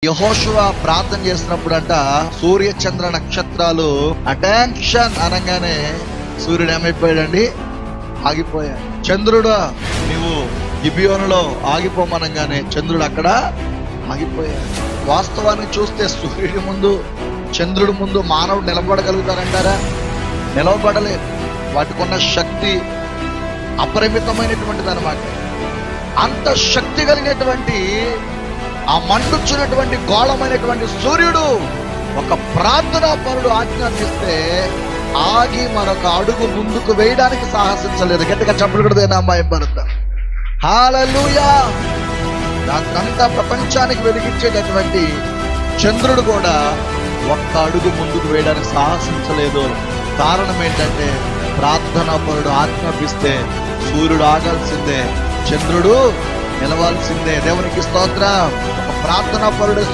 యెహోషువ ప్రార్థన చేసినప్పుడు అంట సూర్య చంద్ర నక్షత్రాలు అటెన్షన్ అనగానే సూర్యుడు ఏమైపోయాడండి? ఆగిపోయాడు. చంద్రుడా నీవు గిబియోనులో ఆగిపోమనగానే చంద్రుడు అక్కడ ఆగిపోయాడు. వాస్తవాన్ని చూస్తే సూర్యుడి ముందు చంద్రుడి ముందు మానవుడు నిలబడగలుగుతారంటారా? నిలవబడలేదు. వాటికి ఉన్న శక్తి అపరిమితమైనటువంటిది అనమాట. అంత శక్తి కలిగినటువంటి ఆ మండుచున్నటువంటి గోళమైనటువంటి సూర్యుడు ఒక ప్రార్థనా పరుడు ఆజ్ఞాపిస్తే ఆగి మరొక అడుగు ముందుకు వేయడానికి సాహసించలేదు. గట్టిగా చప్పుడు కూడా దేని అమ్మాయి భరత హల్లెలూయా. దాంతంతా ప్రపంచానికి వెలిగించేటటువంటి చంద్రుడు కూడా ఒక్క అడుగు ముందుకు వేయడానికి సాహసించలేదు. కారణం ఏంటంటే ప్రార్థనా పరుడు ఆజ్ఞాపిస్తే సూర్యుడు ఆగాల్సిందే, చంద్రుడు నిలవాల్సిందే. దేవునికి స్తోత్రం. ఒక ప్రార్థనా పరుడు